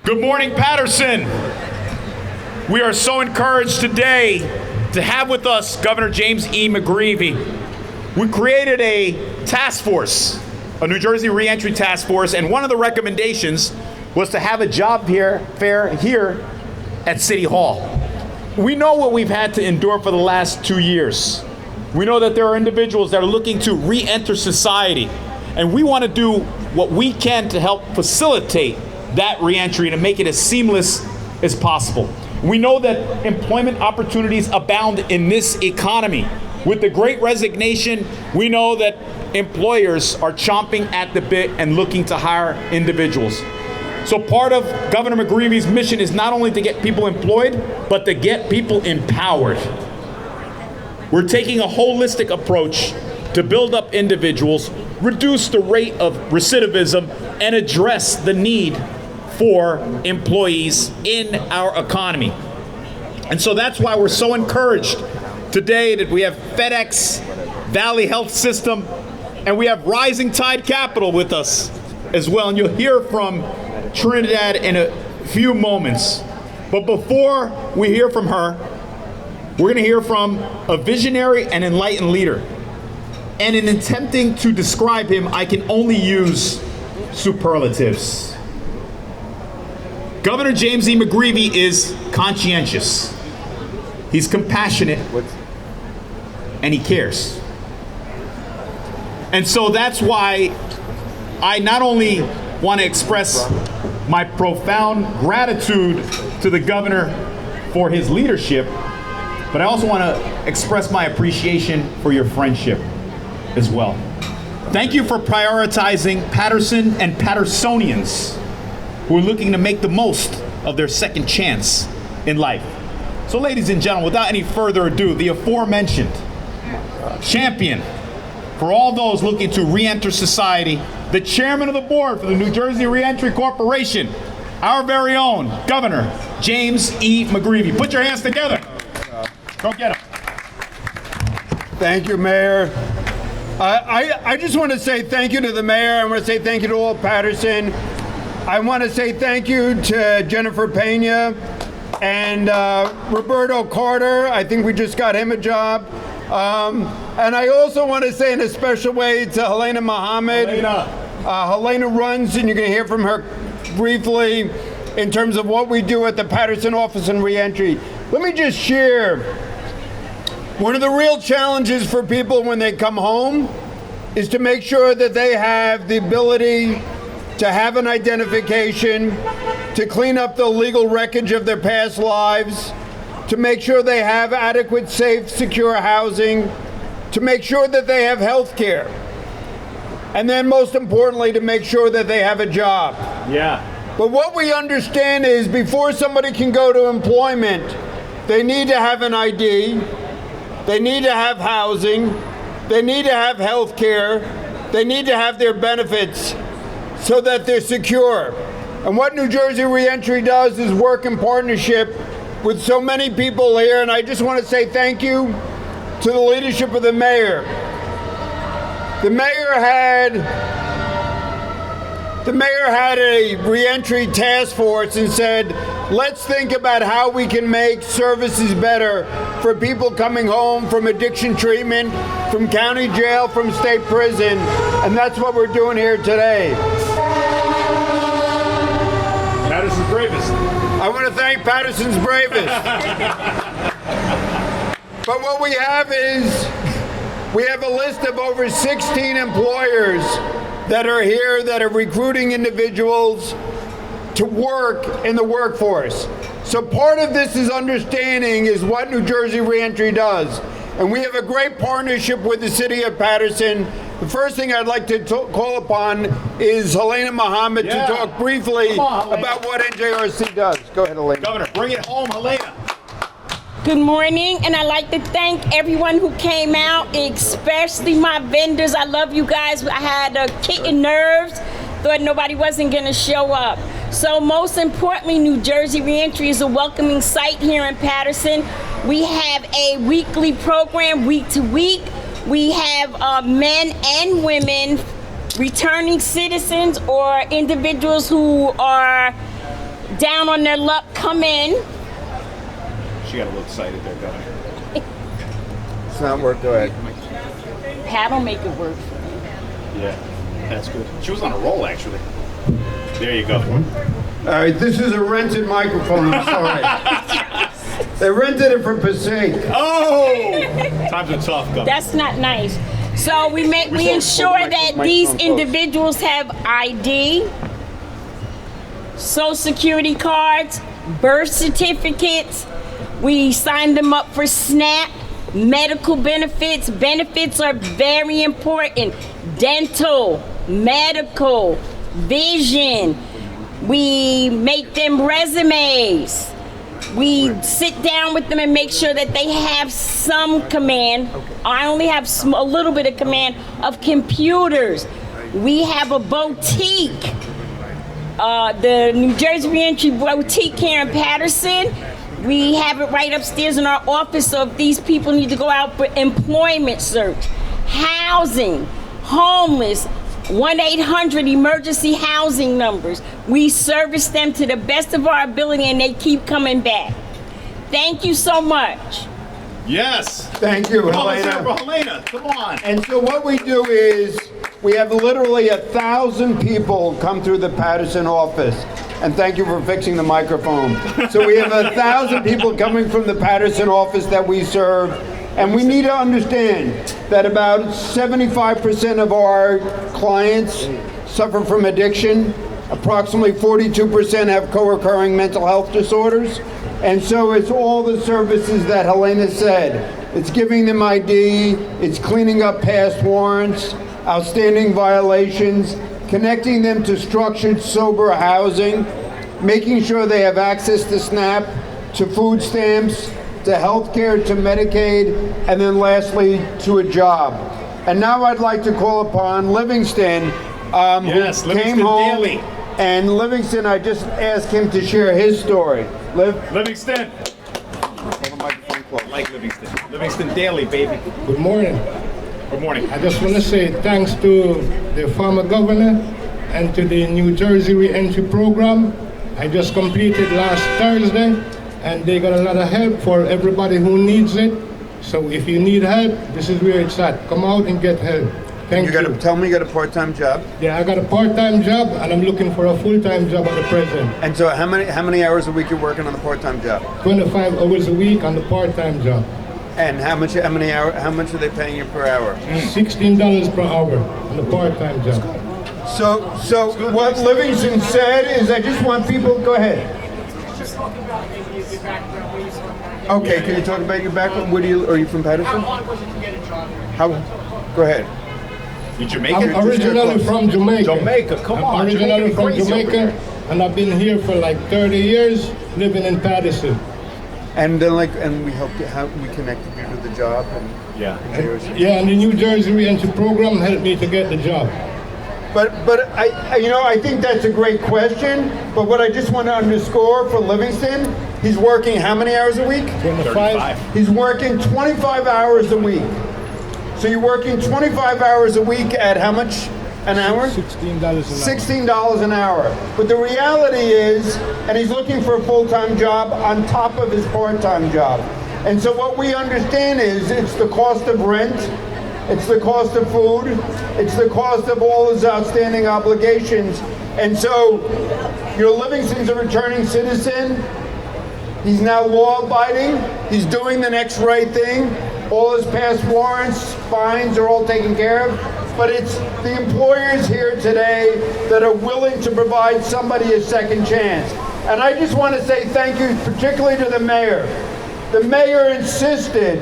Good morning, Paterson. We are so encouraged today to have with us Governor James E. McGreevey. We created a task force, a New Jersey Reentry task force, and one of the recommendations was to have a job fair here at City Hall. We know what we've had to endure for the last 2 years. We know that there are individuals that are looking to re-enter society, and we want to do what we can to help facilitate that re-entry and to make it as seamless as possible. We know that employment opportunities abound in this economy. With the Great Resignation, we know that employers are chomping at the bit and looking to hire individuals. So part of Governor McGreevey's mission is not only to get people employed, but to get people empowered. We're taking a holistic approach to build up individuals, reduce the rate of recidivism, and address the need for employees in our economy. And so that's why we're so encouraged today that we have FedEx, Valley Health System, and we have Rising Tide Capital with us as well. And you'll hear from Trinidad in a few moments. But before we hear from her, we're going to hear from a visionary and enlightened leader. And in attempting to describe him, I can only use superlatives. Governor James E. McGreevey is conscientious. He's compassionate, and he cares. And so that's why I not only want to express my profound gratitude to the governor for his leadership, but I also want to express my appreciation for your friendship as well. Thank you for prioritizing Paterson and Patersonians who are looking to make the most of their second chance in life. So ladies and gentlemen, without any further ado, the aforementioned champion for all those looking to re-enter society, the chairman of the board for the New Jersey Reentry Corporation, our very own Governor James E. McGreevey. Put your hands together. Go get him. Thank you, Mayor. I just want to say thank you to the mayor. I want to say thank you to all Paterson. I want to say thank you to Jennifer Pena and Roberto Carter. I think we just got him a job. And I also want to say in a special way to Helena Muhammad. Helena runs, and you're going to hear from her briefly in terms of what we do at the Paterson office in reentry. Let me just share. One of the real challenges for people when they come home is to make sure that they have the ability to have an identification, to clean up the legal wreckage of their past lives, to make sure they have adequate, safe, secure housing, to make sure that they have health care, and then most importantly, to make sure that they have a job. Yeah. But what we understand is before somebody can go to employment, they need to have an ID, they need to have housing, they need to have health care, they need to have their benefits so that they're secure. And what New Jersey Reentry does is work in partnership with so many people here, and I just want to say thank you to the leadership of the mayor. The mayor had a reentry task force and said, let's think about how we can make services better for people coming home from addiction treatment, from county jail, from state prison, and that's what we're doing here today. Paterson's bravest. I want to thank Paterson's bravest. But what we have is, we have a list of over 16 employers that are here that are recruiting individuals to work in the workforce. So part of this is understanding is what New Jersey Reentry does. And we have a great partnership with the city of Paterson. The first thing I'd like to call upon is Helena Muhammad to talk briefly about what NJRC does. Go ahead, Helena. Governor, bring it home, Helena. Good morning, and I'd like to thank everyone who came out, especially my vendors. I love you guys. I had kicking nerves, thought nobody wasn't going to show up. So most importantly, New Jersey Reentry is a welcoming site here in Paterson. We have a weekly program, week to week. We have men and women, returning citizens or individuals who are down on their luck come in. She got a little excited there, Governor. It's not work. Go ahead. Pat will make it work. Yeah, that's good. She was on a roll, actually. There you go. All right, this is a rented microphone. I'm sorry. They rented it from Passaic. Oh! Times are tough, Governor. That's not nice. So we ensure that these individuals have ID, social security cards, birth certificates. We sign them up for SNAP, medical benefits. Benefits are very important. Dental, medical, vision. We make them resumes. We sit down with them and make sure that they have some command. I only have a little bit of command of computers. We have a boutique, the New Jersey Reentry Boutique here in Paterson. We have it right upstairs in our office, so if these people need to go out for employment search, housing, homeless, 1-800 emergency housing numbers. We service them to the best of our ability and they keep coming back. Thank you so much. Yes. Thank you, Come on, Helena. Helena, come on. And so what we do is we have literally 1,000 people come through the Paterson office. And thank you for fixing the microphone. So we have 1,000 people coming from the Paterson office that we serve. And we need to understand that about 75% of our clients suffer from addiction. Approximately 42% have co-occurring mental health disorders. And so it's all the services that Helena said. It's giving them ID, it's cleaning up past warrants, outstanding violations, connecting them to structured, sober housing, making sure they have access to SNAP, to food stamps, to health care, to Medicaid, and then lastly, to a job. And now I'd like to call upon Livingston, Yes, who Livingston came home. Daily. And Livingston, I just asked him to share his story. Livingston. Hold the microphone close. Like Livingston. Livingston Daily, baby. Good morning. Good morning. I just want to say thanks to the former governor and to the New Jersey Reentry program. I just completed last Thursday, and they got a lot of help for everybody who needs it. So if you need help, this is where it's at. Come out and get help. Thank you. Tell me you got a part-time job. Yeah, I got a part-time job, and I'm looking for a full-time job at the present. And so how many hours a week you're working on the part-time job? 25 hours a week on the part-time job. And how much are they paying you per hour? $16 per hour on the part-time job. So what Livingston said is, I just want people. Go ahead. Okay, can you talk about your background? Are you from Paterson? How? Go ahead. You Jamaican? I'm originally from Jamaica. Jamaica, come on. I'm originally Jamaican from crazy over Jamaica, here. and I've been here for like 30 years, living in Paterson. And then we helped you. How we connected you to the job? Yeah. Yeah, and the New Jersey Reentry program helped me to get the job. But I think that's a great question. But what I just want to underscore for Livingston, he's working how many hours a week? 25. He's working 25 hours a week. So you're working 25 hours a week at how much an hour? $16 an hour. $16 an hour. But the reality is, and he's looking for a full-time job on top of his part-time job. And so what we understand is it's the cost of rent, it's the cost of food, it's the cost of all his outstanding obligations. And so, Livingston's a returning citizen. He's now law-abiding. He's doing the next right thing. All his past warrants, fines are all taken care of. But it's the employers here today that are willing to provide somebody a second chance. And I just want to say thank you particularly to the mayor. The mayor insisted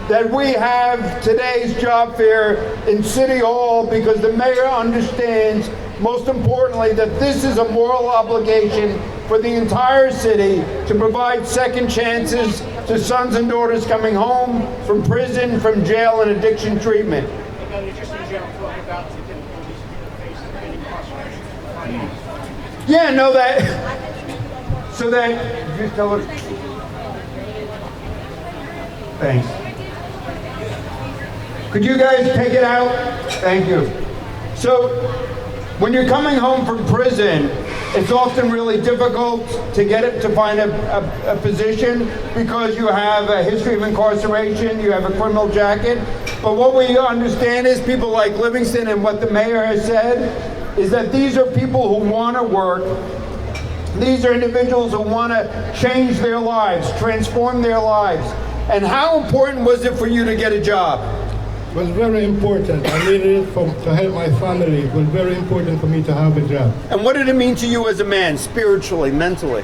that we have today's job fair in City Hall because the mayor understands, most importantly, that this is a moral obligation for the entire city to provide second chances to sons and daughters coming home from prison, from jail, and addiction treatment. Yeah, no, that. So that. Just tell us. Thanks. Could you guys take it out? Thank you. So, when you're coming home from prison, It's often really difficult to get it to find a position because you have a history of incarceration, you have a criminal jacket. But what we understand is people like Livingston and what the mayor has said is that these are people who want to work. These are individuals who want to change their lives, transform their lives. And how important was it for you to get a job? It was very important. I needed it to help my family. It was very important for me to have a job. And what did it mean to you as a man, spiritually, mentally?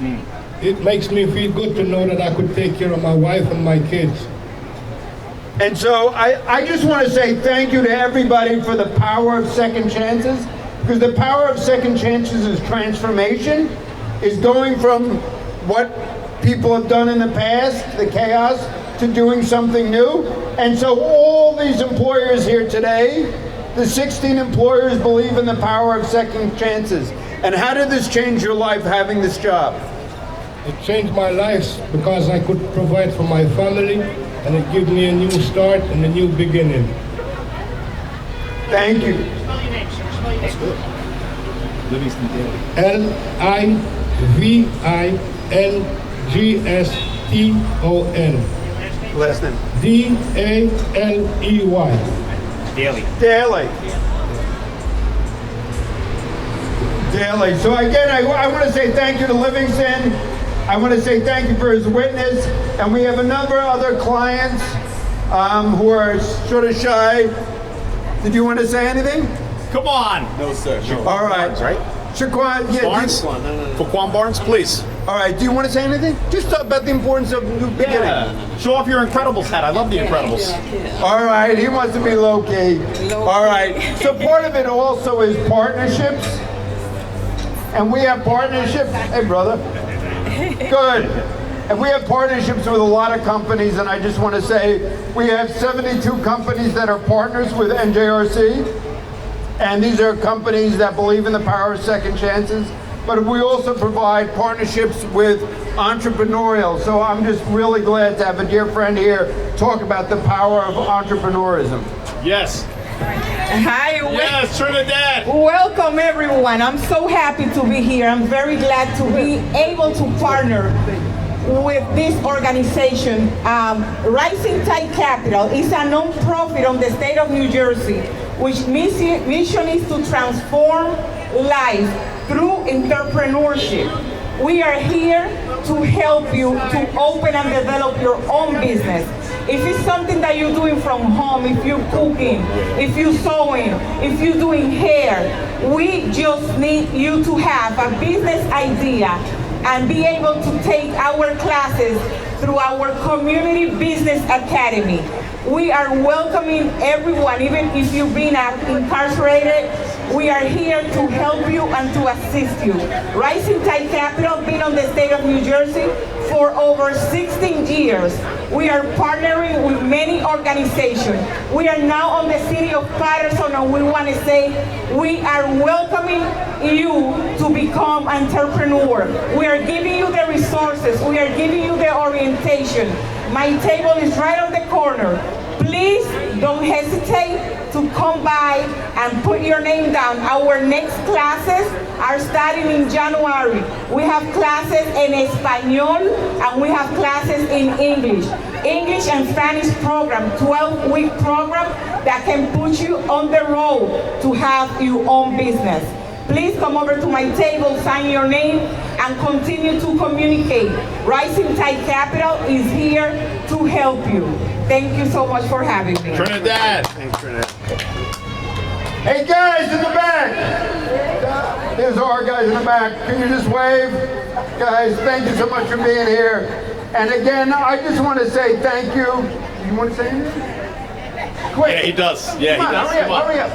It makes me feel good to know that I could take care of my wife and my kids. And so I just want to say thank you to everybody for the power of second chances, because the power of second chances is transformation, is going from what people have done in the past, the chaos, to doing something new. And so all these employers here today, the 16 employers, believe in the power of second chances. And how did this change your life, having this job? It changed my life because I could provide for my family, and it gave me a new start and a new beginning. Thank you. Spell your name, sir. Spell your name. Livingston Daily. Livingston. Last name. Daley. Daily. Daily. So again, I want to say thank you to Livingston. I want to say thank you for his witness. And we have a number of other clients who are sort of shy. Did you want to say anything? Come on. No, sir. No. All right. Barnes, right? Shaquan, yeah. Barnes? Faquan Barnes, please. All right. Do you want to say anything? Just talk about the importance of new beginning. Yeah. Show off your Incredibles hat. I love the Incredibles. All right. He wants to be low key. All right. So part of it also is partnerships. And we have partnerships. Hey, brother. Good. And we have partnerships with a lot of companies, and I just want to say we have 72 companies that are partners with NJRC. And these are companies that believe in the power of second chances. But we also provide partnerships with entrepreneurial. So I'm just really glad to have a dear friend here talk about the power of entrepreneurism. Yes. Hi, Yes, Trinidad. welcome everyone. I'm so happy to be here. I'm very glad to be able to partner with this organization. Rising Tide Capital is a non-profit on the state of New Jersey, which mission is to transform lives through entrepreneurship. We are here to help you to open and develop your own business. If it's something that you're doing from home, if you're cooking, if you're sewing, if you're doing hair, we just need you to have a business idea and be able to take our classes through our Community Business Academy. We are welcoming everyone, even if you've been incarcerated. We are here to help you and to assist you. Rising Tide Capital been on the state of New Jersey for over 16 years. We are partnering with many organizations. We are now on the city of Paterson, and we want to say we are welcoming you to become entrepreneur. We are giving you the resources. We are giving you the orientation. My table is right on the corner. Please don't hesitate to come by and put your name down. Our next classes are starting in January. We have classes in Espanol and we have classes in English. English and Spanish program, 12-week program that can put you on the road to have your own business. Please come over to my table, sign your name, and continue to communicate. Rising Tide Capital is here to help you. Thank you so much for having me. Trinidad. Thanks, Trinidad. Hey guys in the back! There's our guys in the back. Can you just wave? Guys, thank you so much for being here. And again, I just want to say thank you. You want to say anything? Quick. Yeah, he does. Yeah, Come on, he does. hurry up, Come on. hurry up.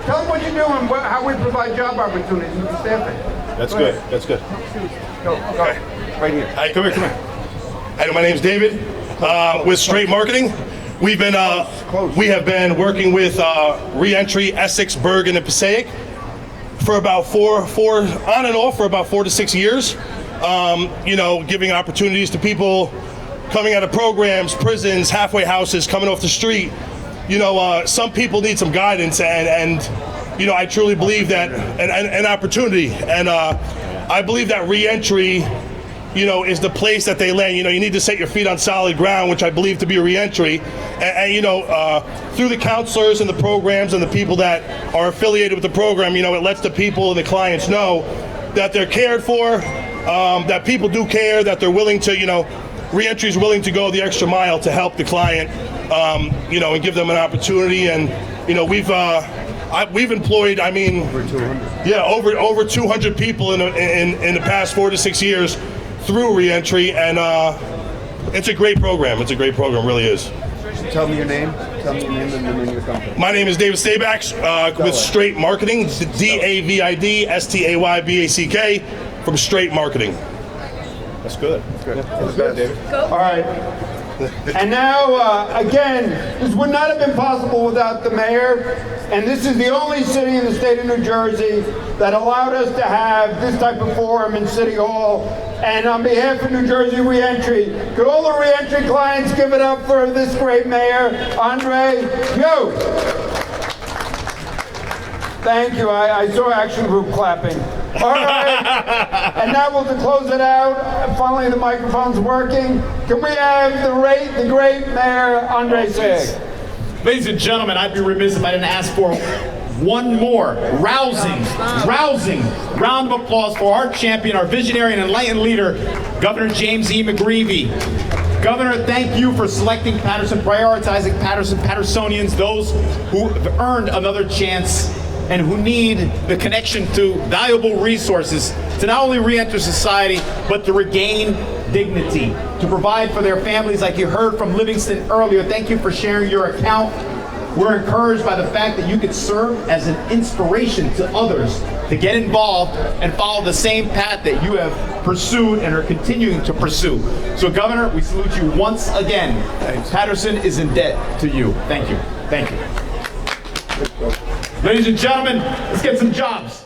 Tell them what you do and how we provide job opportunities with the staffing. That's good. That's good. Go. Right here. Hi, come here. Hi, my name's David with Straight Marketing. We have been working with Reentry, Essex, Bergen, and Passaic for about four on and off for about 4 to 6 years. Giving opportunities to people coming out of programs, prisons, halfway houses, coming off the street. Some people need some guidance, and I truly believe that an opportunity. And I believe that Reentry, you know, is the place that they land. You know, you need to set your feet on solid ground, which I believe to be a Reentry. And you know, through the counselors and the programs and the people that are affiliated with the program, you know, it lets the people and the clients know that they're cared for, that people do care, that they're willing to, you know, Reentry is willing to go the extra mile to help the client, you know, and give them an opportunity. And you know, we've employed, I mean, over 200. Yeah, over 200 people in the past 4 to 6 years through Reentry, and it's a great program. It's a great program, really is. Tell me your name. Tell me your name and the name of your company. My name is David Staybacks with Straight Marketing, DAVIDSTAYBACK from Straight Marketing. That's good. That's good, David. All right. And now, again, this would not have been possible without the mayor, and this is the only city in the state of New Jersey that allowed us to have this type of forum in City Hall. And on behalf of New Jersey Reentry, could all the Reentry clients give it up for this great mayor, Andre Sayegh? Thank you. I saw Action Group clapping. All right. And now we'll close it out. Finally, the microphone's working. Can we have the great mayor, Andre Sayegh? Ladies and gentlemen, I'd be remiss if I didn't ask for one more rousing round of applause for our champion, our visionary and enlightened leader, Governor James E. McGreevey. Governor, thank you for selecting Paterson, prioritizing Patersonians, those who have earned another chance and who need the connection to valuable resources to not only re-enter society, but to regain dignity, to provide for their families like you heard from Livingston earlier. Thank you for sharing your account. We're encouraged by the fact that you could serve as an inspiration to others to get involved and follow the same path that you have pursued and are continuing to pursue. So Governor, we salute you once again. Thanks. Paterson is in debt to you. Thank you. Thank you. Ladies and gentlemen, let's get some jobs.